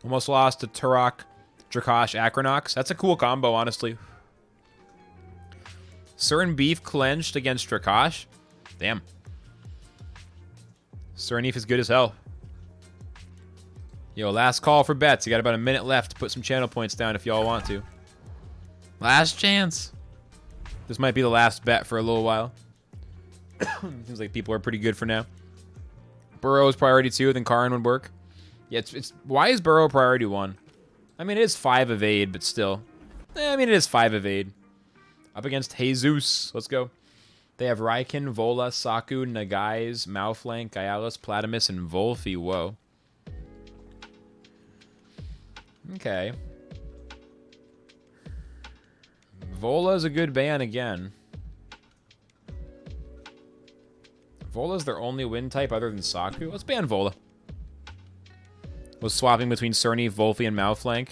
Almost lost to Turoc, Dracosh, akranox. That's a cool combo, honestly. Certain Beef clenched against Dracosh. Damn. Cernif is good as hell. Yo, last call for bets. You got about a minute left to put some channel points down if y'all want to. Last chance. This might be the last bet for a little while. Seems like people are pretty good for now. Burrow is priority 2, then Karin would work. Yeah, it's why is Burrow priority 1? I mean, it is 5 evade, but still. I mean, it is 5 evade. Up against Jesus. Let's go. They have Raiken, Vola, Saku, Nagai's, Malflank, Gaialis, Platimus, and Vulffy. Whoa. Okay. Vola's a good ban again. Vola's their only win type other than Saku. Let's ban Vola. Was swapping between Cernif, Vulffy, and Malflank.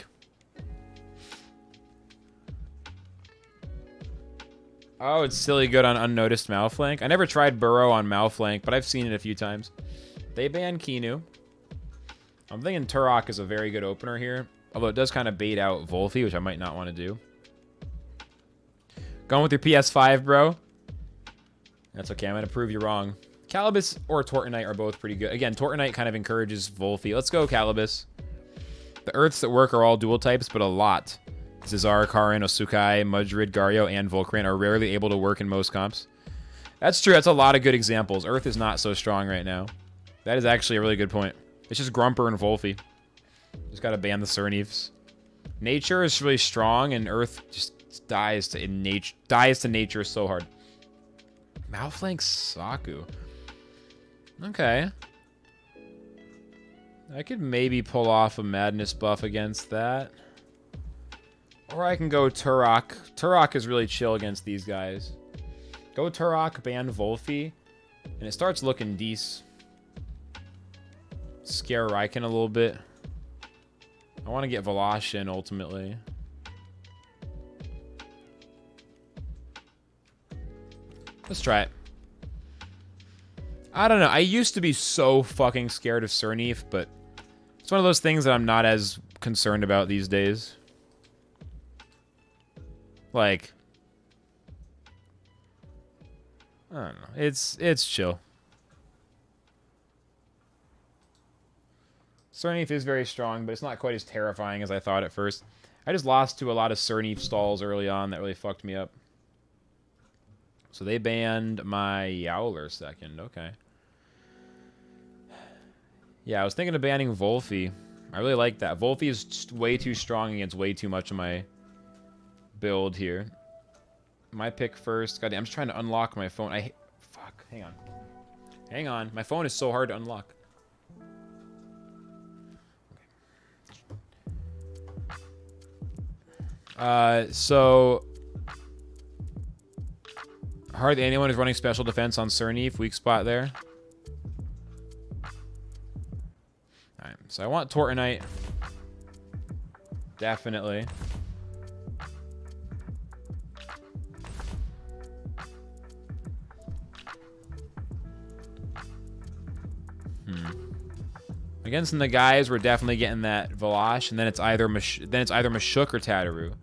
Oh, it's silly good on unnoticed Malflank. I never tried Burrow on Malflank, but I've seen it a few times. They ban Kinu. I'm thinking Turoc is a very good opener here. Although it does kind of bait out Vulffy, which I might not want to do. Going with your PS5, bro. That's okay. I'm going to prove you wrong. Calibus or Tortonite are both pretty good. Again, Tortonite kind of encourages Vulffy. Let's go, Calibus. The Earths that work are all dual types, but a lot. Zizar, Karin, Osukai, Mudrid, Gario, and Volcran are rarely able to work in most comps. That's true. That's a lot of good examples. Earth is not so strong right now. That is actually a really good point. It's just Grumper and Vulffy. Just got to ban the Cernifs. Nature is really strong, and Earth just dies to nature so hard. Malflank Saku. Okay. I could maybe pull off a Madness buff against that. Or I can go Turoc. Turoc is really chill against these guys. Go Turoc, ban Vulffy, and it starts looking decent. Scare Raiken a little bit. I want to get Velashin ultimately. Let's try it. I don't know. I used to be so fucking scared of Cernif, but it's one of those things that I'm not as concerned about these days. Like, I don't know. It's chill. Cernif is very strong, but it's not quite as terrifying as I thought at first. I just lost to a lot of Cernif stalls early on that really fucked me up. So they banned my Yowler second. Okay. Yeah, I was thinking of banning Vulffy. I really like that. Vulffy is just way too strong against way too much of my build here. My pick first. Goddamn, I'm just trying to unlock my phone. Fuck. Hang on. Hang on. My phone is so hard to unlock. So hardly anyone is running special defense on Cernif. Weak spot there. Alright, so I want Tortonite. Definitely. Against the guys, we're definitely getting that Velash, and then it's either Mashuk or Tateru.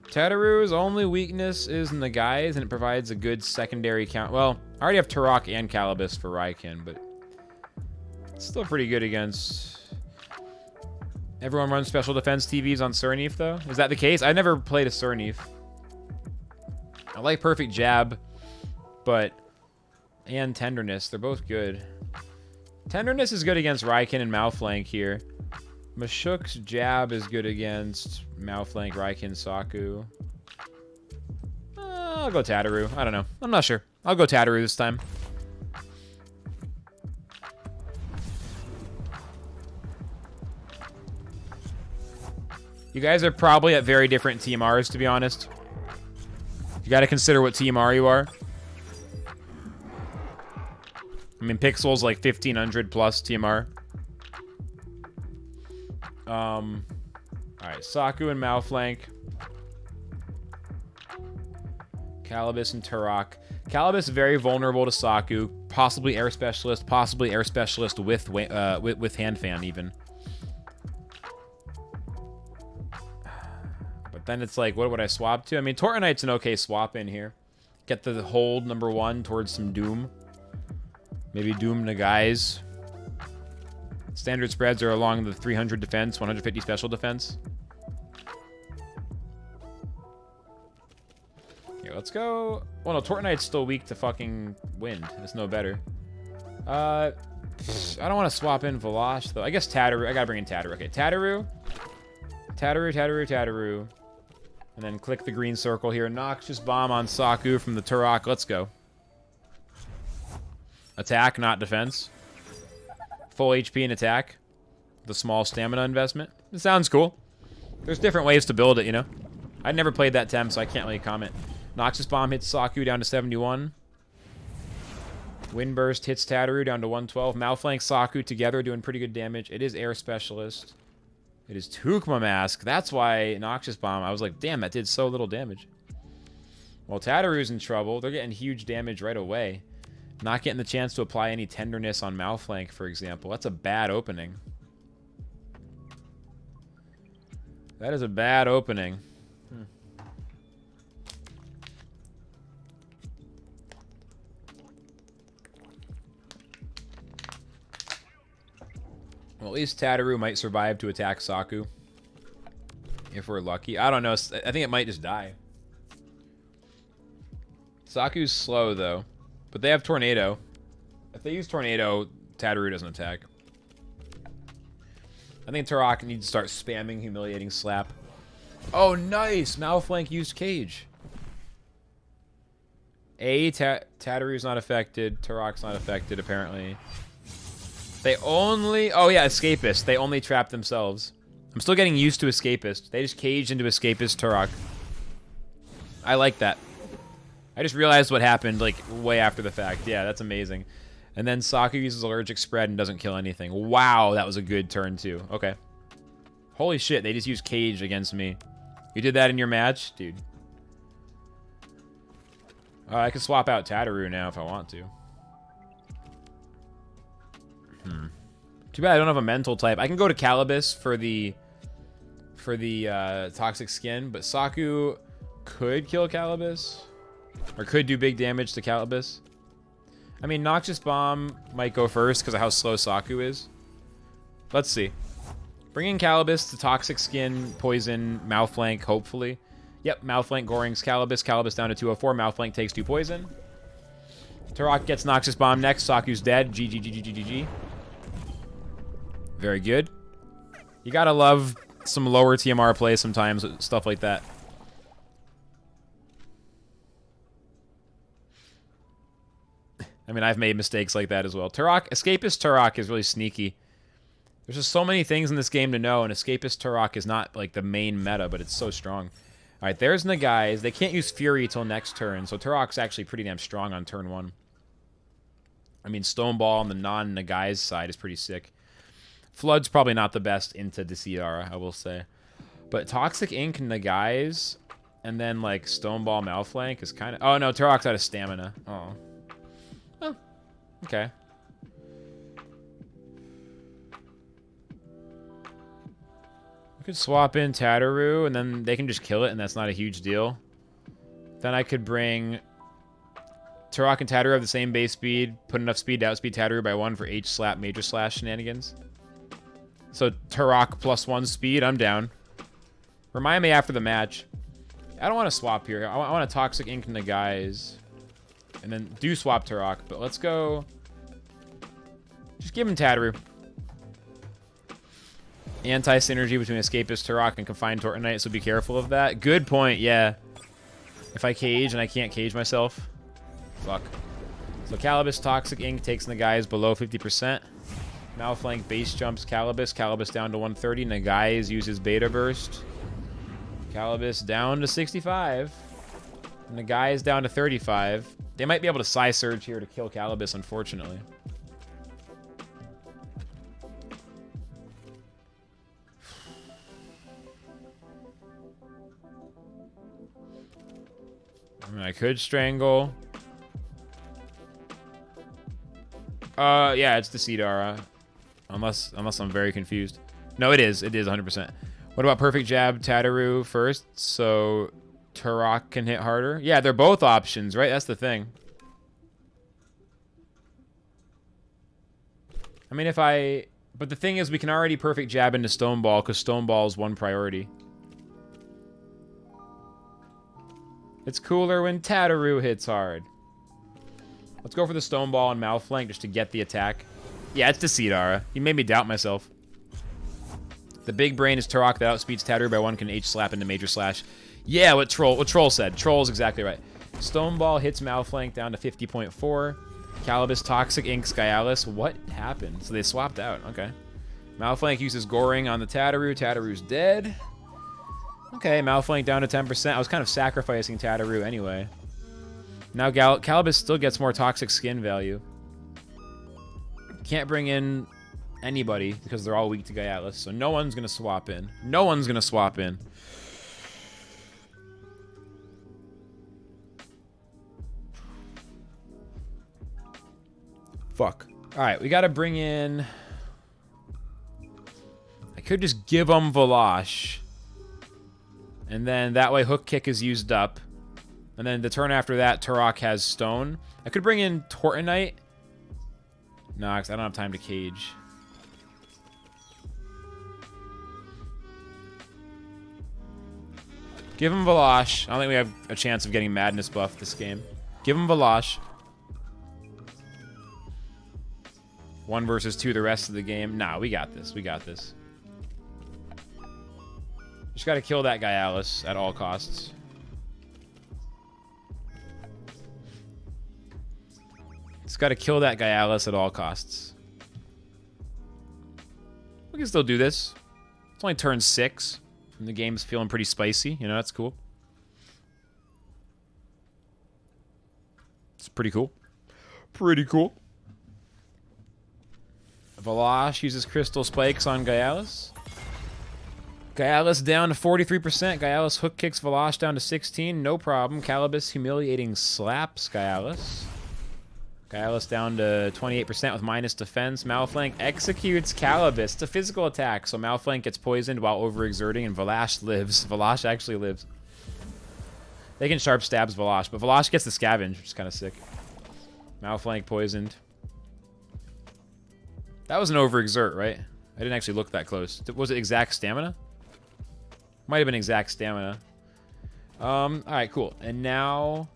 Tateru's only weakness is in the guys, and it provides a good secondary count. Well, I already have Turoc and Calibus for Raiken, but it's still pretty good against. Everyone runs special defense TVs on Cernif, though. Is that the case? I never played a Cernif. I like Perfect Jab, and Tenderness. They're both good. Tenderness is good against Raiken and Malflank here. Mashuk's Jab is good against Malflank, Raiken, Saku. I'll go Tateru. I don't know. I'm not sure. I'll go Tateru this time. You guys are probably at very different TMRs, to be honest. You got to consider what TMR you are. I mean, Pixel's like 1500 plus TMR. Alright, Saku and Malflank. Calibus and Turoc. Calibus very vulnerable to Saku. Possibly Air Specialist. Possibly Air Specialist with Hand Fan even. Then it's like, what would I swap to? I mean, Tortonite's an okay swap in here. Get the hold #1 towards some Doom. Maybe Doom Nagai's. Standard spreads are along the 300 defense, 150 special defense. Okay, let's go. Well, no, Tortonite's still weak to fucking wind. It's no better. I don't want to swap in Velosh, though. I guess Tateru. I gotta bring in Tateru. Okay, Tateru. Tateru. And then click the green circle here. Noxious Bomb on Saku from the Turoc. Let's go. Attack, not defense. Full HP and attack. The small stamina investment. It sounds cool. There's different ways to build it, you know? I'd never played that TEM, so I can't really comment. Noxious Bomb hits Saku down to 71. Windburst hits Tateru down to 112. Malflank Saku together doing pretty good damage. It is Air Specialist. It is Tukma Mask. That's why Noxious Bomb, I was like, damn, that did so little damage. Well, Tateru's in trouble. They're getting huge damage right away. Not getting the chance to apply any tenderness on Malflank, for example. That's a bad opening. That is a bad opening. Well, at least Tateru might survive to attack Saku. If we're lucky. I don't know. I think it might just die. Saku's slow, though. But they have Tornado. If they use Tornado, Tateru doesn't attack. I think Turoc needs to start spamming Humiliating Slap. Oh, nice! Malflank used Cage. Tateru's not affected. Turoc's not affected, apparently. They only... Oh, yeah, Escapist. They only trap themselves. I'm still getting used to Escapist. They just caged into Escapist Turoc. I like that. I just realized what happened, like, way after the fact. Yeah, that's amazing. And then Saku uses Allergic Spread and doesn't kill anything. Wow, that was a good turn, too. Okay. Holy shit, they just used Cage against me. You did that in your match? Dude. I can swap out Tateru now if I want to. Too bad I don't have a mental type. I can go to Calibus for the toxic skin, but Saku could kill Calibus. Or could do big damage to Calibus. I mean, Noxious Bomb might go first because of how slow Saku is. Let's see. Bringing Calibus to Toxic Skin, Poison, Malflank, hopefully. Yep, Malflank, Gorings, Calibus. Calibus down to 204. Malflank takes 2 poison. Turoc gets Noxious Bomb next. Saku's dead. GG. Very good. You gotta love some lower TMR play sometimes, stuff like that. I mean, I've made mistakes like that as well. Turoc, Escapist Turoc is really sneaky. There's just so many things in this game to know, and Escapist Turoc is not like the main meta, but it's so strong. All right, there's Nagai's. They can't use Fury till next turn, so Turoc's actually pretty damn strong on turn 1. I mean, Stoneball on the non-Nagai's side is pretty sick. Flood's probably not the best into Deciara, I will say. But Toxic Ink Nagai's, and then like Stoneball Malflank is kind of... Oh no, Turoc's out of stamina. Oh. Oh, okay. I could swap in Tateru, and then they can just kill it, and that's not a huge deal. Then I could bring... Turoc and Tateru have the same base speed. Put enough speed to outspeed Tateru by 1 for H-slap, major slash shenanigans. So Turoc +1 speed, I'm down. Remind me after the match. I don't want to swap here. I want a Toxic Ink Nagai's. And then do swap Turoc, but let's go... Just give him Tateru. Anti-synergy between Escapist Turoc and Confined Tortonite, so be careful of that. Good point, yeah. If I cage and I can't cage myself. Fuck. So Calibus Toxic Ink takes Nagai's below 50%. Malflank base jumps Calibus. Calibus down to 130. Nagai's uses Beta Burst. Calibus down to 65. Nagai's down to 35. They might be able to Psy Surge here to kill Calibus, unfortunately. I mean, I could Strangle. Yeah, it's Deciara. Unless I'm very confused. No, it is. It is 100%. What about perfect jab Tateru first, so Turoc can hit harder? Yeah, they're both options, right? That's the thing. I mean, but the thing is, we can already perfect jab into Stone Ball, because Stone Ball is one priority. It's cooler when Tateru hits hard. Let's go for the Stone Ball and Mouth Flank just to get the attack. Yeah, it's Decidara. He made me doubt myself. The big brain is Turoc that outspeeds Tateru by 1, can H-slap into Major Slash. Yeah, what Troll said. Troll's exactly right. Stone Ball hits Mouth Flank down to 50.4. Calibus Toxic inks Gyalis. What happened? So they swapped out. Okay. Mouth Flank uses Goring on the Tateru. Tateru's dead. Okay, Mouth Flank down to 10%. I was kind of sacrificing Tateru anyway. Now Calibus still gets more Toxic skin value. Can't bring in anybody because they're all weak to Gyalis, so no one's gonna swap in. No one's gonna swap in. Fuck. Alright, we gotta bring in... I could just give them Velosh. And then that way Hook Kick is used up. And then the turn after that, Turoc has Stone. I could bring in Tortonite. No, because I don't have time to cage. Give him Velosh. I don't think we have a chance of getting Madness buff this game. Give him Velosh. 1 versus 2 the rest of the game. Nah, we got this. We got this. Just gotta kill that Gyalis at all costs. Just gotta kill that Gyalis at all costs. We can still do this. It's only turn 6. And the game's feeling pretty spicy. You know, that's cool. It's pretty cool. Pretty cool. Velosh uses Crystal Spikes on Gyalis. Gyalis down to 43%. Gyalis hook kicks Velosh down to 16. No problem. Calibus humiliating slaps Gyalis. Gyalis down to 28% with minus defense. Malflank executes Calibus. It's a physical attack, so Malflank gets poisoned while overexerting, and Velosh lives. Velosh actually lives. They can sharp stabs Velosh, but Velosh gets the scavenge, which is kind of sick. Malflank poisoned. That was an overexert, right? I didn't actually look that close. Was it exact stamina? Might have been exact stamina. Alright, cool. And now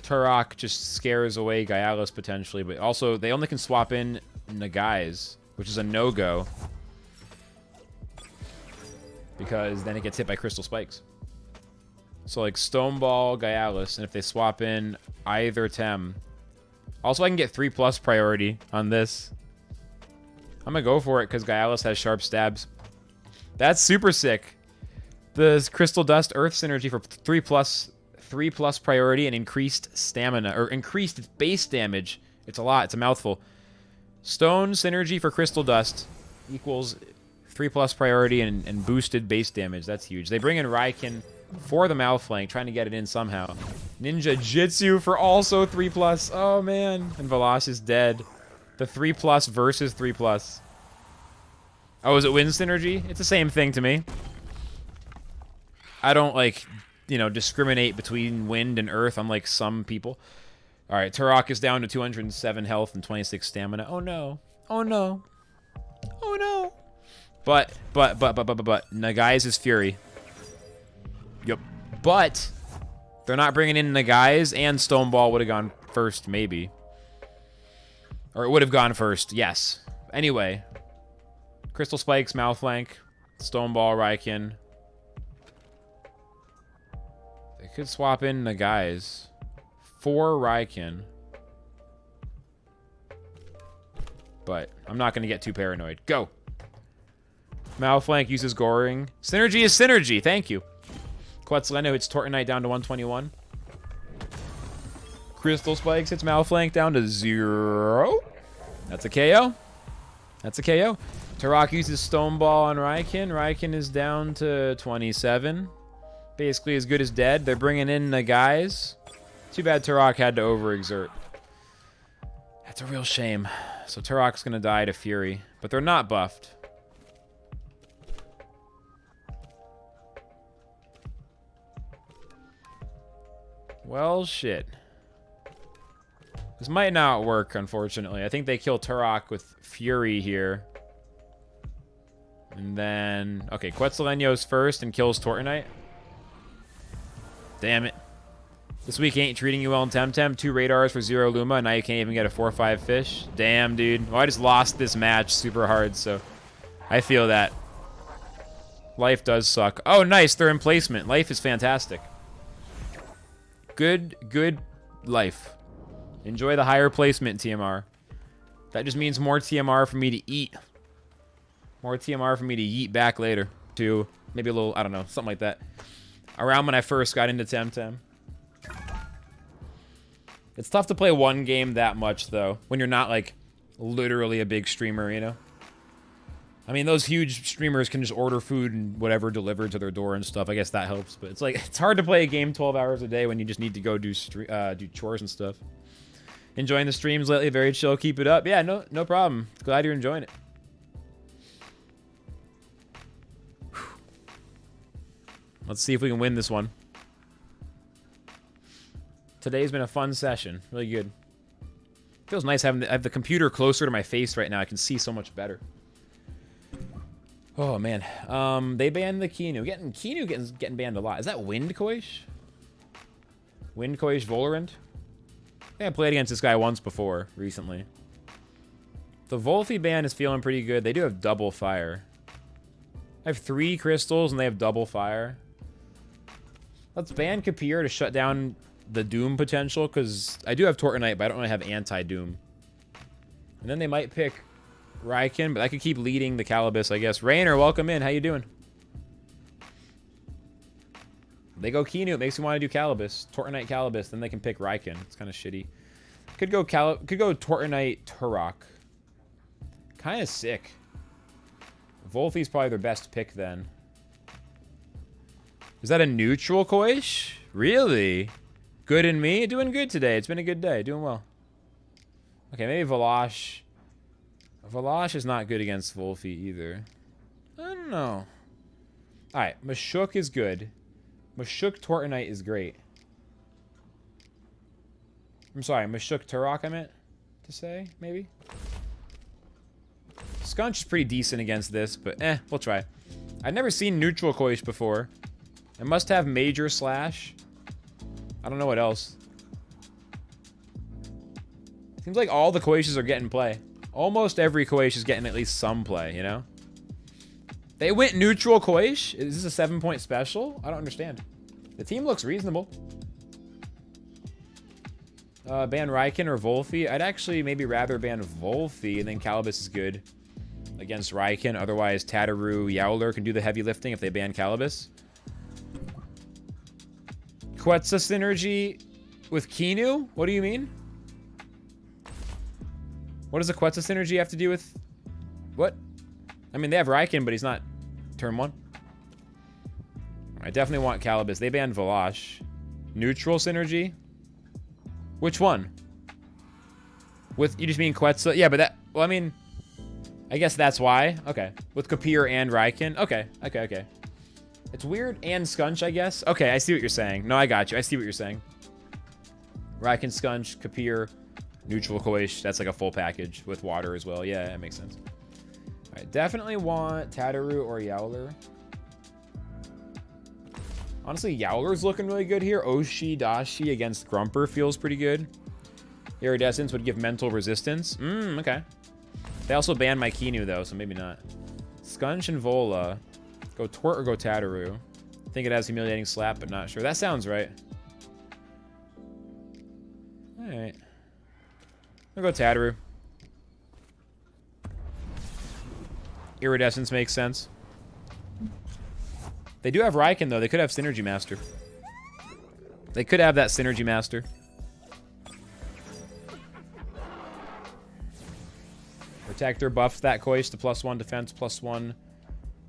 Turoc just scares away Gyalis potentially, but also they only can swap in Nagai's, which is a no-go. Because then it gets hit by Crystal Spikes. So like Stone Ball, Gyalis, and if they swap in either TEM. Also I can get 3+ priority on this. I'm gonna go for it because Gyalis has sharp stabs. That's super sick. The Crystal Dust Earth synergy for 3+ priority and increased stamina, or increased base damage. It's a lot. It's a mouthful. Stone synergy for Crystal Dust equals 3+ priority and boosted base damage. That's huge. They bring in Raikin for the Malflank, trying to get it in somehow. Ninja Jitsu for also 3+. Oh, man. And Velosh is dead. The 3+ versus 3+. Oh, is it wind synergy? It's the same thing to me. I don't, like, you know, discriminate between wind and earth unlike some people. All right, Turoc is down to 207 health and 26 stamina. Oh, no. Oh, no. Oh, no. But, Nagai's is Fury. Yep. But they're not bringing in Nagai's, and Stone Ball would have gone first, maybe. Or it would have gone first, yes. Anyway. Crystal Spikes, Malflank, Stone Ball, Raikin. They could swap in Nagai's for Raikin. But I'm not going to get too paranoid. Go! Malflank uses Goring. Synergy is synergy, thank you. Quetzalendo hits Tortonite down to 121. Crystal Spikes hits Malflank down to 0. That's a KO. That's a KO. Turoc uses Stone Ball on Raikin. Raikin is down to 27. Basically as good as dead. They're bringing in Nagai's. Too bad Turoc had to overexert. That's a real shame. So Turoc's going to die to Fury. But they're not buffed. Well, shit. This might not work, unfortunately. I think they kill Turoc with Fury here. And then... Okay, Quetzaleno's first and kills Tortonite. Damn it. This week ain't treating you well in TemTem. 2 radars for 0 Luma, and now you can't even get a 4-5 fish. Damn, dude. Well, I just lost this match super hard, so... I feel that. Life does suck. Oh, nice. They're in placement. Life is fantastic. Good life. Enjoy the higher placement, TMR. That just means more TMR for me to eat. More TMR for me to yeet back later. To maybe a little, I don't know, something like that. Around when I first got into TemTem. It's tough to play one game that much, though, when you're not, like, literally a big streamer, you know? I mean, those huge streamers can just order food and whatever delivered to their door and stuff. I guess that helps, but it's like, it's hard to play a game 12 hours a day when you just need to go do chores and stuff. Enjoying the streams lately, very chill, keep it up. Yeah, no problem. Glad you're enjoying it. Whew. Let's see if we can win this one. Today's been a fun session. Really good. Feels nice having I have the computer closer to my face right now. I can see so much better. Oh, man. They banned the Kinu. Kinu getting banned a lot. Is that Windkoish? Windkoish Volorant? I think I played against this guy once before, recently. The Vulffy ban is feeling pretty good. They do have double fire. I have 3 crystals, and they have double fire. Let's ban Kapir to shut down the Doom potential, because I do have Tortonite, but I don't really have anti-Doom. And then they might pick Raiken, but I could keep leading the Calibus, I guess. Rainer, welcome in. How you doing? They go Kinu. It makes me want to do Calibus. Tortonite Calibus. Then they can pick Raiken. It's kind of shitty. Could go Tortonite Turoc. Kind of sick. Vulffy's probably their best pick then. Is that a neutral Koish? Really? Good in me? Doing good today. It's been a good day. Doing well. Okay, maybe Valash. Valash is not good against Vulffy either. I don't know. Alright, Mashuk is good. Mashuk Tortonite is great. I'm sorry, Mashuk Turoc I meant to say, maybe? Scunch is pretty decent against this, but we'll try. I've never seen neutral Koish before. It must have major slash. I don't know what else. Seems like all the Koishes are getting play. Almost every Koish is getting at least some play, you know? They went neutral Koish? Is this a 7-point special? I don't understand. The team looks reasonable. Ban Raiken or Vulffy? I'd actually maybe rather ban Vulffy, and then Calibus is good against Raiken. Otherwise, Tateru Yowler can do the heavy lifting if they ban Calibus. Quetzal synergy with Kinu? What do you mean? What does the Quetzal synergy have to do with... What? I mean, they have Raiken, but he's not turn 1. I definitely want Calibus. They banned Valash. Neutral synergy? Which one? With... You just mean Quetzal? Yeah, but that... Well, I mean... I guess that's why. Okay. With Kapir and Raiken. Okay. Okay. It's weird. And Scunch, I guess. Okay, I see what you're saying. No, I got you. I see what you're saying. Raiken, Scunch, Kapir, neutral Koish. That's like a full package with water as well. Yeah, that makes sense. All right, definitely want Tateru or Yowler. Honestly, Yowler's looking really good here. Oshi Dashi against Grumper feels pretty good. Iridescence would give mental resistance. Okay. They also banned my Kinu, though, so maybe not. Scunch and Vola. Go Tort or go Tateru. I think it has Humiliating Slap, but not sure. That sounds right. Alright. I'll go Tateru. Iridescence makes sense. They do have Raiken, though. They could have Synergy Master. They could have that Synergy Master. Protector buffs that Koish to +1 defense, +1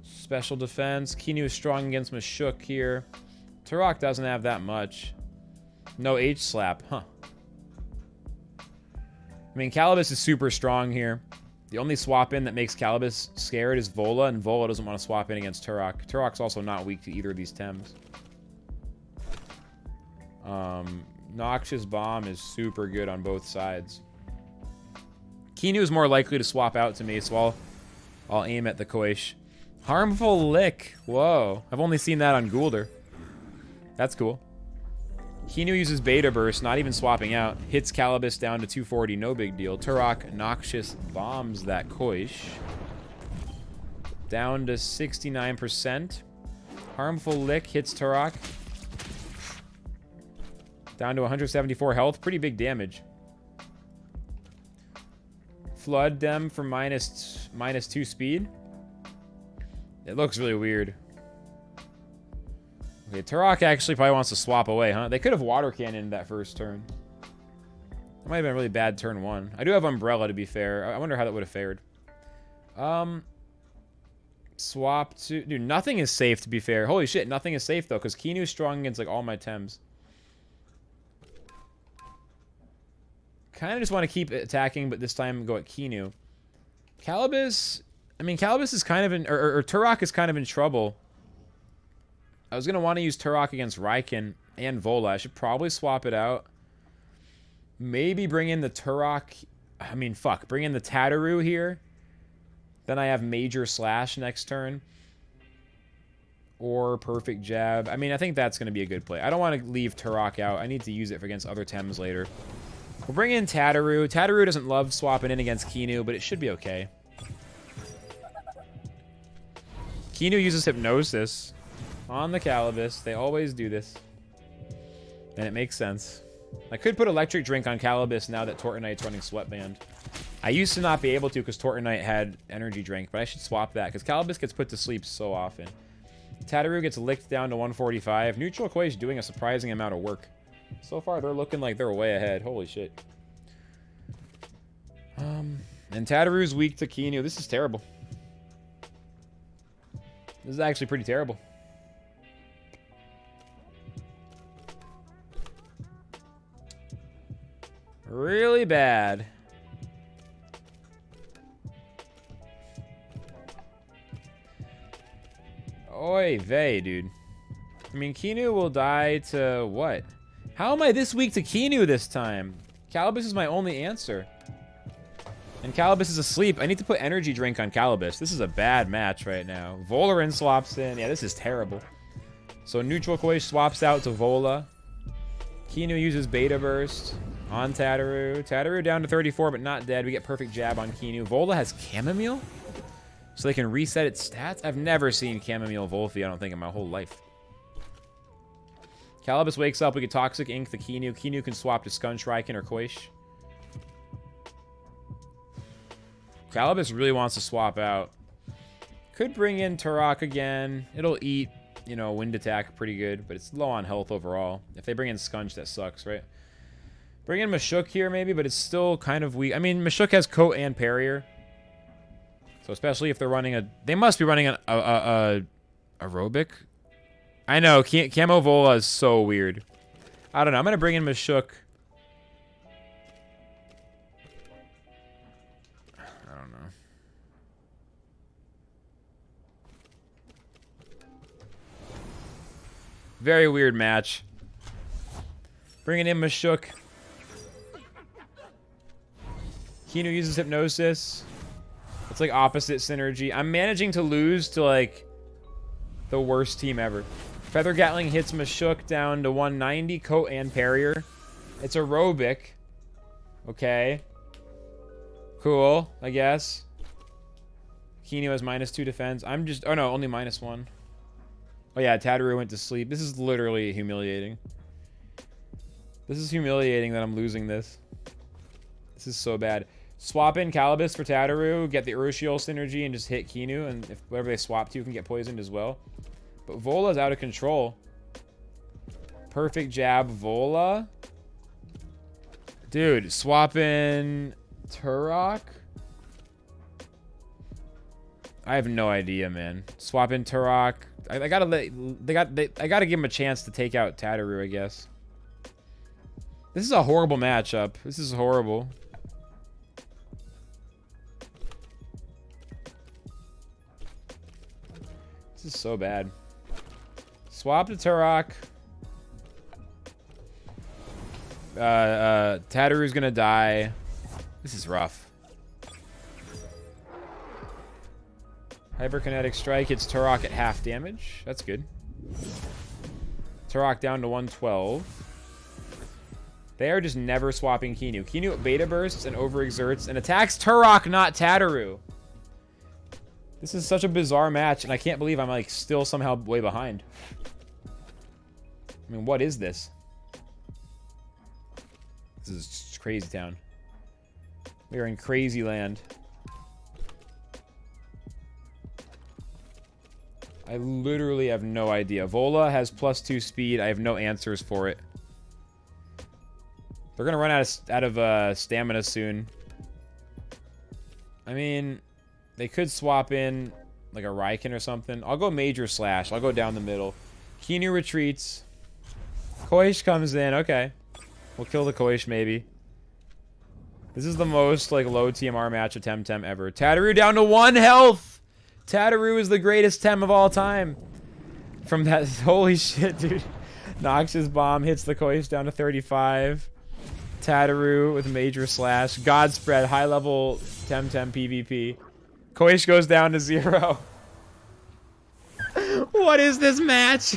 special defense. Kinu is strong against Mashuk here. Turoc doesn't have that much. No H-slap, huh. I mean, Calibus is super strong here. The only swap in that makes Calibus scared is Vola, and Vola doesn't want to swap in against Turoc. Turoc's also not weak to either of these Tems. Noxious Bomb is super good on both sides. Kinu is more likely to swap out to me, so I'll aim at the Koish. Harmful Lick. Whoa. I've only seen that on Guldur. That's cool. Kinu uses Beta Burst, not even swapping out. Hits Calibus down to 240, no big deal. Turoc Noxious Bombs that Koish. Down to 69%. Harmful Lick hits Turoc. Down to 174 health. Pretty big damage. Flood them for minus 2 speed. It looks really weird. Okay, Turoc actually probably wants to swap away, huh? They could have Water Cannon that first turn. That might have been a really bad turn 1. I do have Umbrella, to be fair. I wonder how that would have fared. Swap to... Dude, nothing is safe, to be fair. Holy shit, nothing is safe, though, because Kinu's strong against, like, all my Tems. Kind of just want to keep attacking, but this time go at Kinu. Calibus... I mean, Calibus is kind of in... Or Turoc is kind of in trouble. I was going to want to use Turoc against Raiken and Vola. I should probably swap it out. Maybe bring in the Turoc... I mean, fuck. Bring in the Tateru here. Then I have Major Slash next turn. Or Perfect Jab. I mean, I think that's going to be a good play. I don't want to leave Turoc out. I need to use it against other Tems later. We'll bring in Tateru. Tateru doesn't love swapping in against Kinu, but it should be okay. Kinu uses Hypnosis on the Calibus. They always do this. And it makes sense. I could put Electric Drink on Calibus now that Tortonite's running Sweatband. I used to not be able to because Tortonite had Energy Drink, but I should swap that because Calibus gets put to sleep so often. Tateru gets licked down to 145. Neutral Koi's doing a surprising amount of work. So far, they're looking like they're way ahead. Holy shit. And Tateru's weak to Kinu. This is terrible. This is actually pretty terrible. Really bad. Oy vey, dude. I mean, Kinu will die to what? How am I this weak to Kinu this time? Calibus is my only answer. And Calibus is asleep. I need to put Energy Drink on Calibus. This is a bad match right now. Volarin swaps in. Yeah, this is terrible. So Neutral Koi swaps out to Vola. Kinu uses Beta Burst on Tateru. Tateru down to 34, but not dead. We get Perfect Jab on Kinu. Vola has Chamomile? So they can reset its stats? I've never seen Chamomile Vulffy, I don't think, in my whole life. Calibus wakes up. We get Toxic Ink the Kinu. Kinu can swap to Scunch, Raiken, or Koish. Calibus really wants to swap out. Could bring in Turoc again. It'll eat, you know, Wind Attack pretty good, but it's low on health overall. If they bring in Scunch, that sucks, right? Bring in Mashuk here maybe, but it's still kind of weak. I mean, Mashuk has Coat and Parrier. So especially if they're running a... They must be running a aerobic. I know, Camo Vola is so weird. I don't know, I'm going to bring in Mashuk. I don't know. Very weird match. Bringing in Mashuk. Kinu uses Hypnosis. It's like opposite synergy. I'm managing to lose to like the worst team ever. Feather Gatling hits Mashuk down to 190. Coat and Parrier. It's aerobic. Okay. Cool, I guess. Kinu has -2 defense. I'm just... Oh no, only -1. Oh yeah, Tateru went to sleep. This is literally humiliating. This is humiliating that I'm losing this. This is so bad. Swap in Calibus for Tateru, get the Urushiol synergy, and just hit Kinu, and if whatever they swap to can get poisoned as well. But Vola's out of control. Perfect Jab Vola. Dude, swap in Turoc. I have no idea, man. Swap in Turoc. I gotta I gotta give him a chance to take out Tateru, I guess. This is a horrible matchup. This is horrible. This is so bad. Swap to Turoc. Tateru's gonna die. This is rough. Hyperkinetic Strike hits Turoc at half damage. That's good. Turoc down to 112. They are just never swapping Kinu. Kinu beta bursts and overexerts and attacks Turoc, not Tateru. This is such a bizarre match, and I can't believe I'm like still somehow way behind. I mean, what is this? This is crazy town. We are in crazy land. I literally have no idea. Vola has +2 speed. I have no answers for it. They're gonna run out of stamina soon. I mean, they could swap in like a Raiken or something. I'll go Major Slash. I'll go down the middle. Kinu retreats. Koish comes in. Okay. We'll kill the Koish maybe. This is the most like low TMR match of TemTem ever. Tateru down to 1 health. Tateru is the greatest Tem of all time. From that, holy shit, dude. Nox's bomb hits the Koish down to 35. Tateru with Major Slash. Godspread, high level TemTem PvP. Koish goes down to 0. What is this match?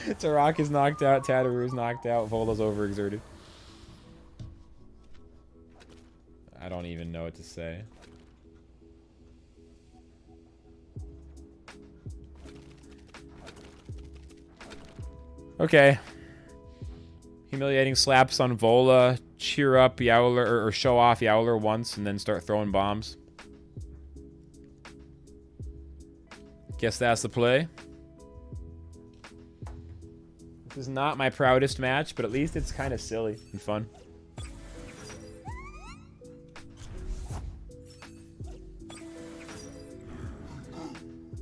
Turoc is knocked out. Tateru is knocked out. Vola's overexerted. I don't even know what to say. Okay. Humiliating slaps on Vola. Cheer up Yowler, or show off Yowler once and then start throwing bombs. Guess that's the play. This is not my proudest match, but at least it's kind of silly and fun.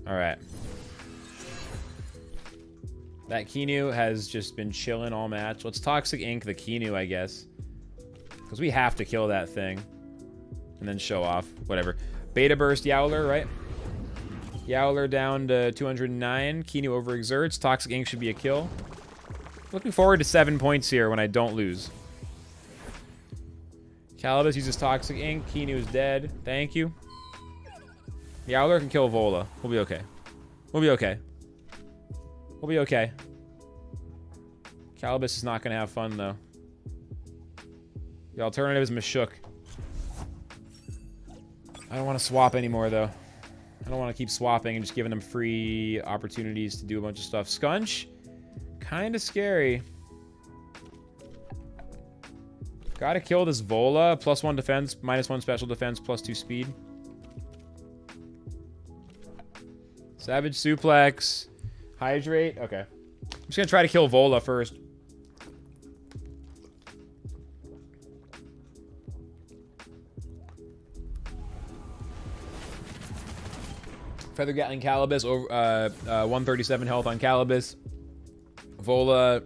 Alright. That Kinu has just been chilling all match. Let's Toxic Ink the Kinu, I guess. Because we have to kill that thing. And then show off. Whatever. Beta Burst Yowler, right? Yowler down to 209. Kinu overexerts. Toxic Ink should be a kill. Looking forward to 7 points here when I don't lose. Calibus uses Toxic Ink. Kinu is dead. Thank you. Yowler can kill Vola. We'll be okay. We'll be okay. We'll be okay. Calibus is not going to have fun, though. The alternative is Mashuk. I don't want to swap anymore, though. I don't want to keep swapping and just giving them free opportunities to do a bunch of stuff. Scunch? Kind of scary. Gotta kill this Vola. +1 defense, -1 special defense, +2 speed. Savage Suplex. Hydrate. Okay. I'm just gonna try to kill Vola first. Feather Gatling Calibus. Over 137 health on Calibus. Vola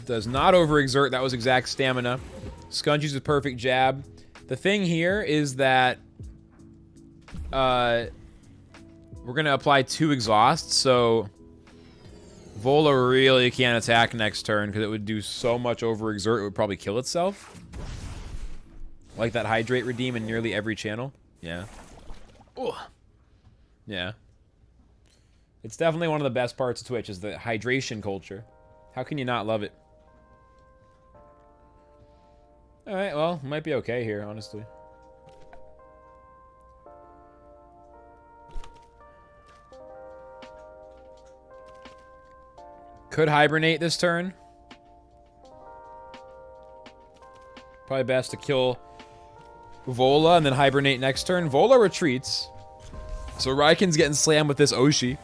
does not overexert. That was exact stamina. Scunch uses perfect jab. The thing here is that we're going to apply 2 exhausts, so Vola really can't attack next turn because it would do so much overexert, it would probably kill itself. Like that Hydrate redeem in nearly every channel. Yeah. Ugh. Yeah. It's definitely one of the best parts of Twitch is the hydration culture. How can you not love it? Alright, well, might be okay here, honestly. Could hibernate this turn. Probably best to kill Vola and then hibernate next turn. Vola retreats. So Raiken's getting slammed with this Oshi.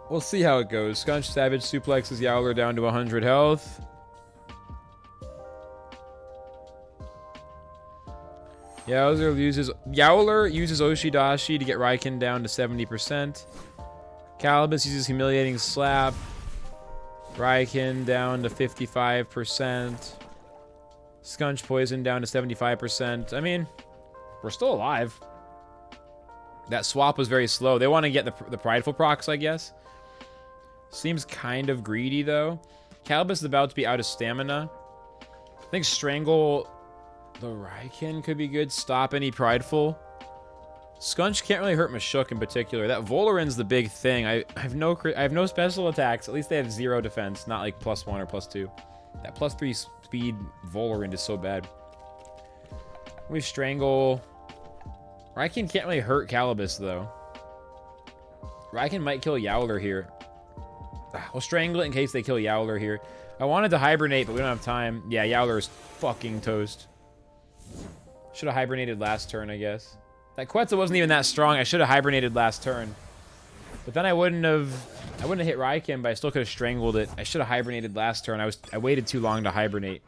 We'll see how it goes. Scunch Savage suplexes Yowler down to 100 health. Yowler uses Oshidashi to get Raiken down to 70%. Calibus uses Humiliating Slap. Raiken down to 55%. Scunch Poison down to 75%. I mean, we're still alive. That swap was very slow. They want to get the prideful procs, I guess. Seems kind of greedy, though. Calibus is about to be out of stamina. I think Strangle the Raikin could be good. Stop any Prideful. Scunch can't really hurt Mashuk in particular. That Volarin's the big thing. I have no special attacks. At least they have 0 defense, not like +1 or +2. That +3 speed Volarin is so bad. We Strangle. Raikin can't really hurt Calibus, though. Raikin might kill Yowler here. We'll Strangle it in case they kill Yowler here. I wanted to hibernate, but we don't have time. Yeah, Yowler is fucking toast. Should have hibernated last turn, I guess. That Quetzal wasn't even that strong. I should have hibernated last turn. But then I wouldn't have hit Raikin, but I still could have strangled it. I should have hibernated last turn. I waited too long to hibernate.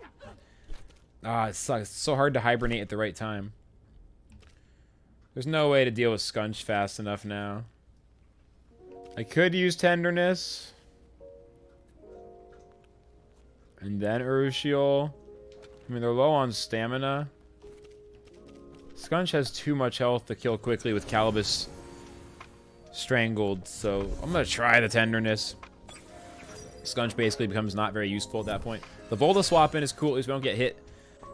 Ah, it sucks. It's so hard to hibernate at the right time. There's no way to deal with Scunch fast enough now. I could use Tenderness. And then Urushiol. I mean, they're low on stamina. Scunch has too much health to kill quickly with Calibus strangled, so I'm going to try the Tenderness. Scunch basically becomes not very useful at that point. The Volta swap in is cool, at least we don't get hit.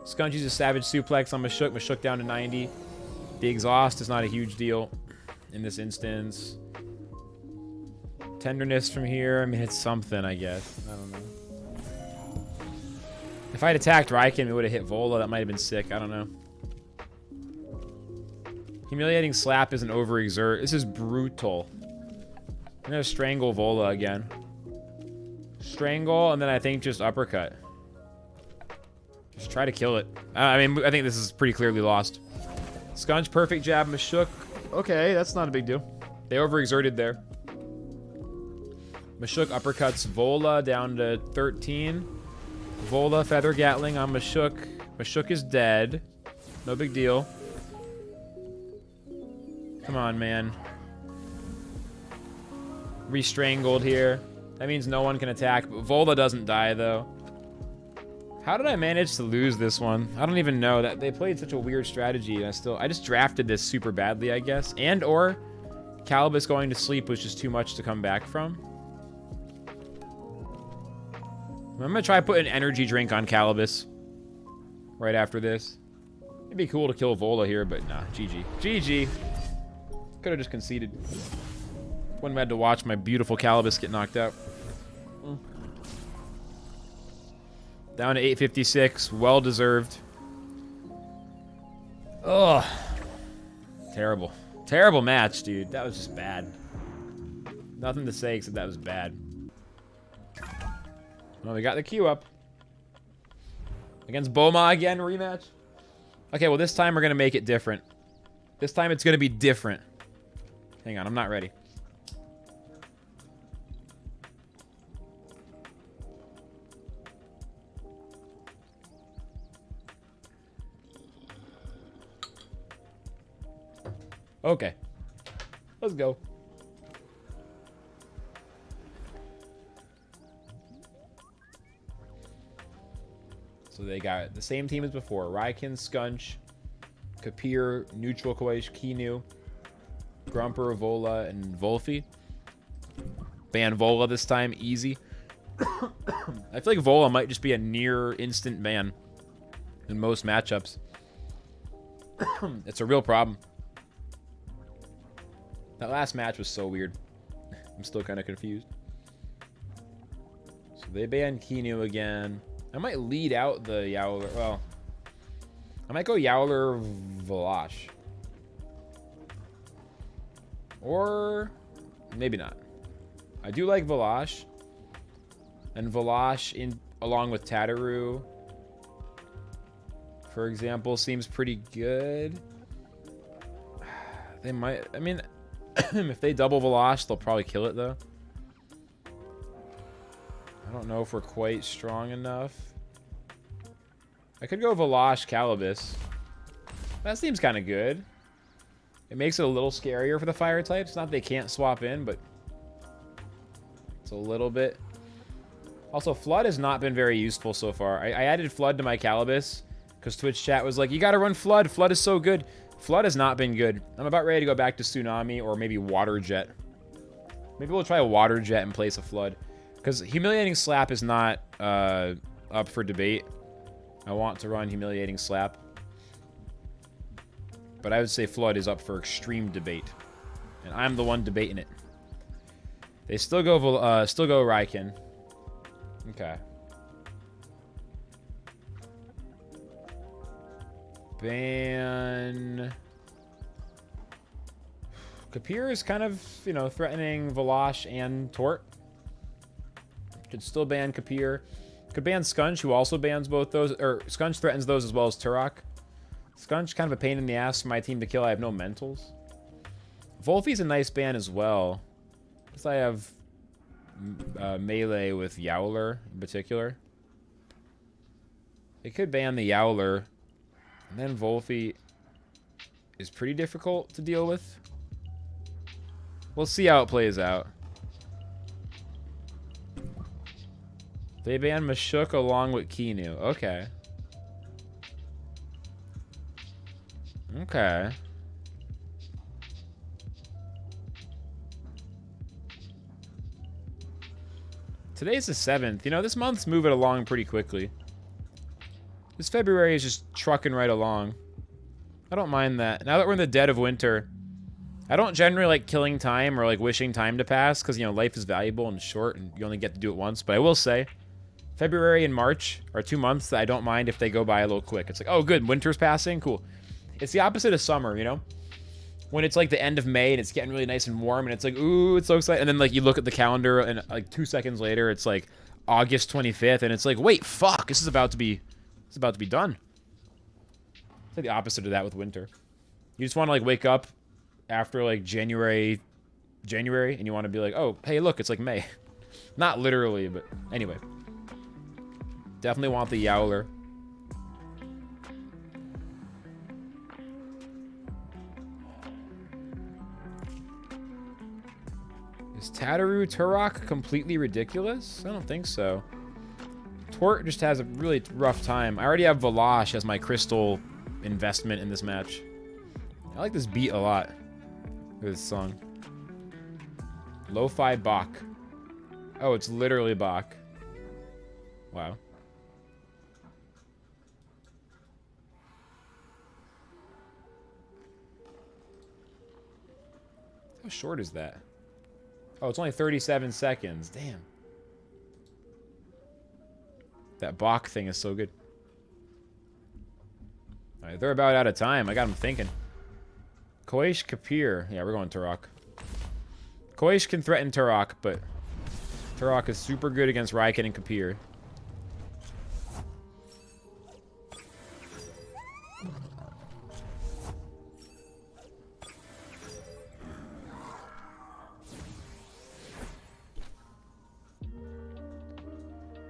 Scunch uses Savage Suplex on Mashuk. Mashuk down to 90. The Exhaust is not a huge deal in this instance. Tenderness from here, I mean, it's something, I guess. I don't know. If I'd attacked Raikin, we would have hit Vola. That might have been sick. I don't know. Humiliating Slap is an overexert. This is brutal. I'm going to Strangle Vola again. Strangle, and then I think just Uppercut. Just try to kill it. I mean, I think this is pretty clearly lost. Scunch, Perfect Jab, Mashuk. Okay, that's not a big deal. They overexerted there. Mashuk uppercuts Vola down to 13. Vola, Feather Gatling on Mashuk. Mashuk is dead. No big deal. Come on, man. Re-strangled here. That means no one can attack, but Vola doesn't die, though. How did I manage to lose this one? I don't even know. That they played such a weird strategy, and I just drafted this super badly, I guess. And or Calibus going to sleep was just too much to come back from. I'm gonna try putting an energy drink on Calibus right after this. It'd be cool to kill Vola here, but nah, GG. GG. Could have just conceded. Wouldn't have had to watch my beautiful Calibus get knocked out. Down to 856. Well deserved. Ugh. Terrible. Terrible match, dude. That was just bad. Nothing to say except that was bad. Well, we got the queue up. Against Boma again, rematch. Okay, well, this time we're going to make it different. This time it's going to be different. Hang on, I'm not ready. Okay. Let's go. So they got the same team as before. Raikin, Scunch, Kapir, Neutral Koish, Kinu, Grumper, Vola, and Vulffy. Ban Vola this time, easy. I feel like Vola might just be a near instant ban in most matchups. It's a real problem. That last match was so weird. I'm still kind of confused. So they banned Kinu again. I might lead out the Yowler. Well, I might go Yowler Valash. Or maybe not. I do like Valash. And Valash along with Tateru, for example, seems pretty good. They might, I mean, if they double Valash, they'll probably kill it though. I don't know if we're quite strong enough. I could go Valash Calibus. That seems kind of good. It makes it a little scarier for the fire types. Not that they can't swap in, but it's a little bit. Also, Flood has not been very useful so far. I added Flood to my Calibus because Twitch chat was like, you got to run Flood. Flood is so good. Flood has not been good. I'm about ready to go back to Tsunami or maybe Water Jet. Maybe we'll try a water jet in place of flood. Because humiliating slap is not up for debate. I want to run humiliating slap. But I would say flood is up for extreme debate. And I'm the one debating it. They still go Raiken. Okay. Ban... Kapir is kind of, you know, threatening Volosh and Tort. Could still ban Kapir. Could ban Scunch, who also bans both those. Or Scunch threatens those as well as Turoc. Scunch kind of a pain in the ass for my team to kill. I have no mentals. Vulffy's a nice ban as well. Because I have melee with Yowler in particular. They could ban the Yowler. And then Vulffy is pretty difficult to deal with. We'll see how it plays out. They ban Mashuk along with Kinu. Okay. Okay. Today's the 7th. You know, this month's moving along pretty quickly. This February is just trucking right along. I don't mind that. Now that we're in the dead of winter, I don't generally like killing time or like wishing time to pass because, you know, life is valuable and short and you only get to do it once. But I will say, February and March are 2 months that I don't mind if they go by a little quick. It's like, oh, good, winter's passing, cool. It's the opposite of summer, you know? When it's like the end of May and it's getting really nice and warm and it's like, ooh, it's so exciting. And then like you look at the calendar and like 2 seconds later, it's like August 25th and it's like, wait, fuck, this is about to be done. It's like the opposite of that with winter. You just want to like wake up after like January, and you want to be like, oh, hey, look, it's like May. Not literally, but anyway. Definitely want the Yowler. Is Tateru Turoc completely ridiculous? I don't think so. Tort just has a really rough time. I already have Volosh as my crystal investment in this match. I like this beat a lot. This song. Lo-fi Bach. Oh, it's literally Bach. Wow. How short is that? Oh, it's only 37 seconds. Damn. That Bach thing is so good. Alright, they're about out of time. I got them thinking. Koish Kapir. Yeah, we're going Turoc. Koish can threaten Turoc, but Turoc is super good against Raiken and Kapir.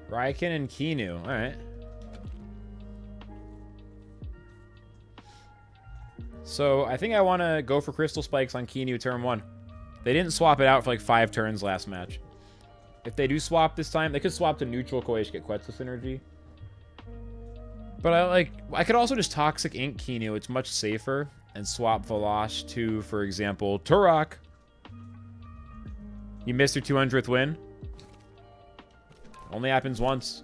Raiken and Kinu. Alright. So, I think I want to go for Crystal Spikes on Kinu turn 1. They didn't swap it out for like 5 turns last match. If they do swap this time, they could swap to neutral Koish, get Quetzal synergy. But I could also just Toxic Ink Kinu. It's much safer. And swap Volosh to, for example, Turoc. You missed your 200th win. Only happens once.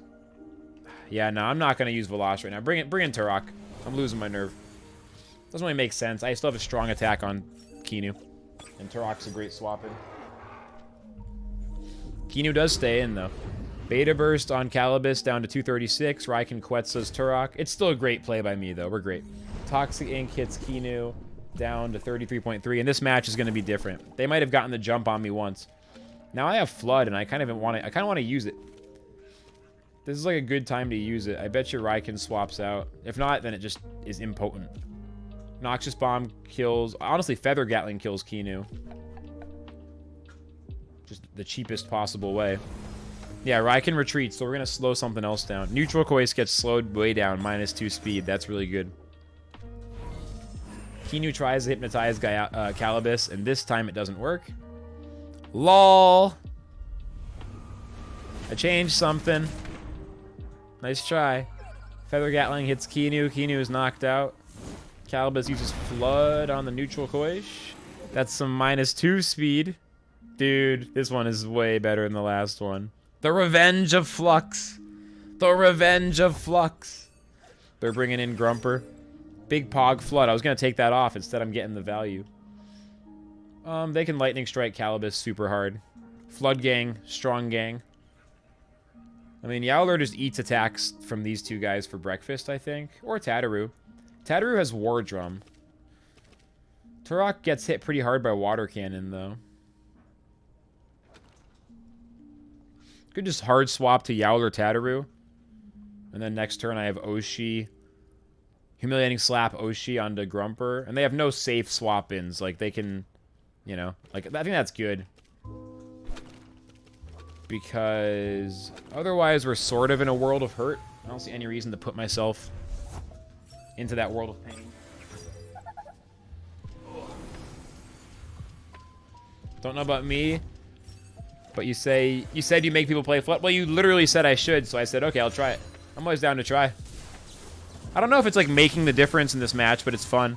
Yeah, no, I'm not going to use Volosh right now. Bring in Turoc. I'm losing my nerve. Doesn't really make sense. I still have a strong attack on Kinu. And Turoc's a great swap in. Kinu does stay in, though. Beta Burst on Calibus down to 236. Raiken Quetzal's Turoc. It's still a great play by me, though. We're great. Toxic Ink hits Kinu down to 33.3. And this match is going to be different. They might have gotten the jump on me once. Now I have Flood, and I kind of want to use it. This is like a good time to use it. I bet your Raiken swaps out. If not, then it just is impotent. Noxious Bomb kills... Honestly, Feather Gatling kills Kinu. Just the cheapest possible way. Yeah, Raiken retreats, so we're going to slow something else down. Neutral Koish gets slowed way down, -2 speed. That's really good. Kinu tries to hypnotize Calibus, and this time it doesn't work. LOL! I changed something. Nice try. Feather Gatling hits Kinu. Kinu is knocked out. Calibus uses Flood on the neutral Koish. That's some -2 speed. Dude, this one is way better than the last one. The Revenge of Flux. The Revenge of Flux. They're bringing in Grumper. Big Pog Flood. I was going to take that off. Instead, I'm getting the value. They can Lightning Strike Calibus super hard. Flood Gang. Strong Gang. I mean, Yowler just eats attacks from these two guys for breakfast, I think. Or Tateru. Tateru has War Drum. Turoc gets hit pretty hard by Water Cannon, though. Could just hard swap to Yowler Tateru. And then next turn I have Oshi. Humiliating Slap Oshi onto Grumper. And they have no safe swap-ins. Like, they can, you know. Like, I think that's good. Because otherwise we're sort of in a world of hurt. I don't see any reason to put myself into that world of pain. Don't know about me, but you said you make people play Flood. Well, you literally said I should, so I said, okay, I'll try it. I'm always down to try. I don't know if it's like making the difference in this match, but it's fun.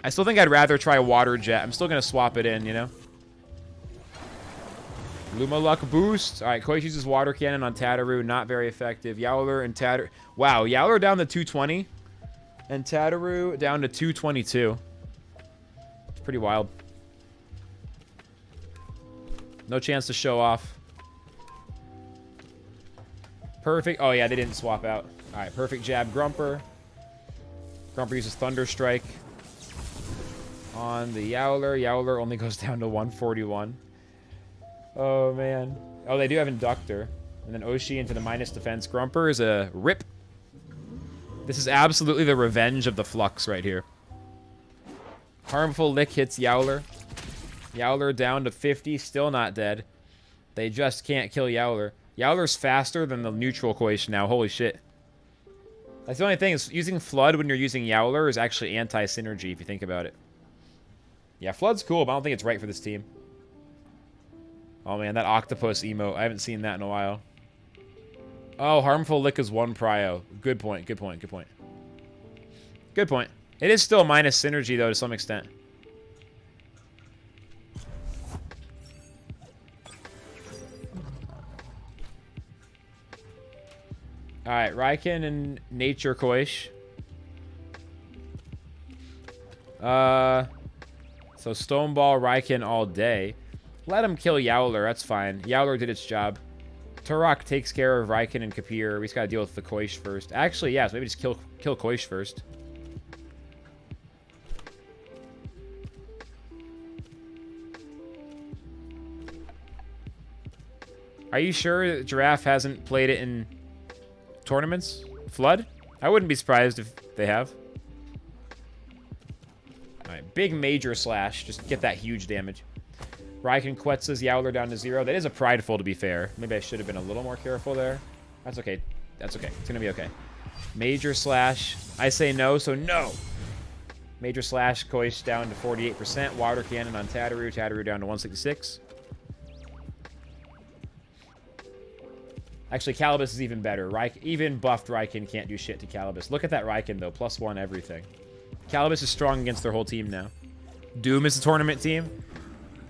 I still think I'd rather try Water Jet. I'm still going to swap it in, you know? Luma Luck Boost. All right, Koichi uses Water Cannon on Tateru. Not very effective. Yowler and Tateru. Wow, Yowler down to 220. And Tateru down to 222. It's pretty wild. No chance to show off. Perfect. Oh, yeah, they didn't swap out. All right, perfect jab, Grumper. Grumper uses Thunder Strike on the Yowler. Yowler only goes down to 141. Oh, man. Oh, they do have Inductor. And then Oshi into the minus defense. Grumper is a rip. This is absolutely the revenge of the Flux right here. Harmful Lick hits Yowler. Yowler down to 50. Still not dead. They just can't kill Yowler. Yowler's faster than the neutral Koish now. Holy shit. That's the only thing, is using Flood when you're using Yowler is actually anti-synergy if you think about it. Yeah, Flood's cool, but I don't think it's right for this team. Oh man, that octopus emote. I haven't seen that in a while. Oh, Harmful Lick is 1 prio. Good point, good point, good point. Good point. It is still minus synergy, though, to some extent. Alright, Raiken and Nature Koish. So Stoneball, Raiken all day. Let him kill Yowler, that's fine. Yowler did its job. Turoc takes care of Raiken and Kapir. We just gotta deal with the Koish first. Actually, yeah, so maybe just kill Koish first. Are you sure that Giraffe hasn't played it in tournaments? Flood? I wouldn't be surprised if they have. Alright, big major slash. Just get that huge damage. Raiken Quetzal's Yowler down to 0. That is a prideful, to be fair. Maybe I should have been a little more careful there. That's okay. That's okay. It's going to be okay. Major slash. I say no, so no. Major slash. Koish down to 48%. Water Cannon on Tateru. Tateru down to 166. Actually, Calibus is even better. Even buffed Raiken can't do shit to Calibus. Look at that Raiken, though. +1 everything. Calibus is strong against their whole team now. Doom is a tournament team.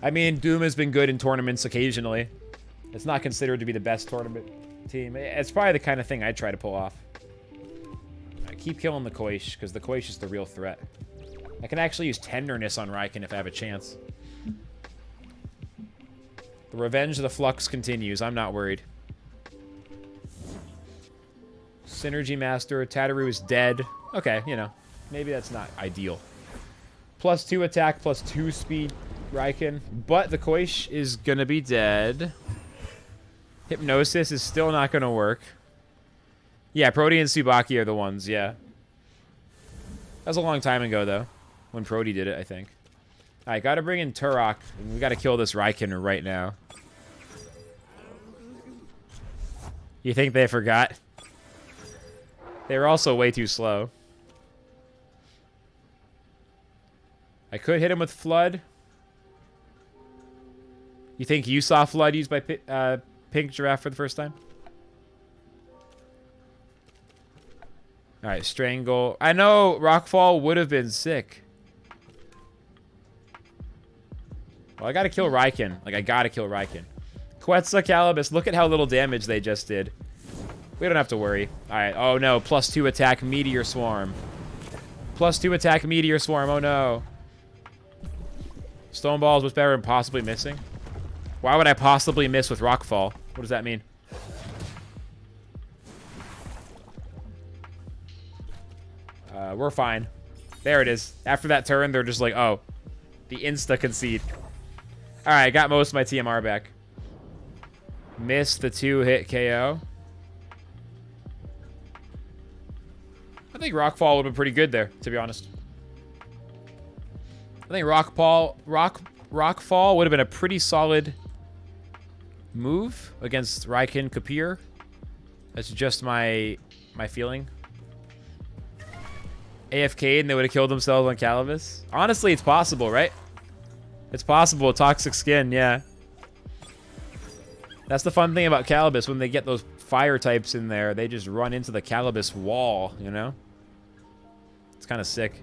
I mean, Doom has been good in tournaments occasionally. It's not considered to be the best tournament team. It's probably the kind of thing I'd try to pull off. I keep killing the Koish, because the Koish is the real threat. I can actually use Tenderness on Raiken if I have a chance. The revenge of the Flux continues. I'm not worried. Synergy Master. Tateru is dead. Okay, you know. Maybe that's not ideal. +2 attack, +2 speed. Raiken, but the Koish is gonna be dead. Hypnosis is still not gonna work. Yeah, Prody and Tsubaki are the ones, yeah. That was a long time ago, though, when Prody did it, I think. Alright, gotta bring in Turoc, and we gotta kill this Raiken right now. You think they forgot? They were also way too slow. I could hit him with Flood. You think you saw Flood used by Pink Giraffe for the first time? Alright, Strangle. I know Rockfall would have been sick. Well, I gotta kill Raiken. Like, I gotta kill Raiken. Quetzalcoatlus, look at how little damage they just did. We don't have to worry. Alright, oh no, +2 attack Meteor Swarm. +2 attack Meteor Swarm, oh no. Stone Balls was better than possibly missing. Why would I possibly miss with Rockfall? What does that mean? We're fine. There it is. After that turn, they're just like, oh, the insta-concede. Alright, got most of my TMR back. Missed the 2-hit KO. I think Rockfall would have been pretty good there, to be honest. I think Rockfall would have been a pretty solid move against Raiken Kapir. That's just my feeling. AFK'd and they would have killed themselves on Calibus. Honestly, it's possible, right? It's possible. Toxic Skin, yeah. That's the fun thing about Calibus. When they get those fire types in there, they just run into the Calibus wall, you know? It's kind of sick.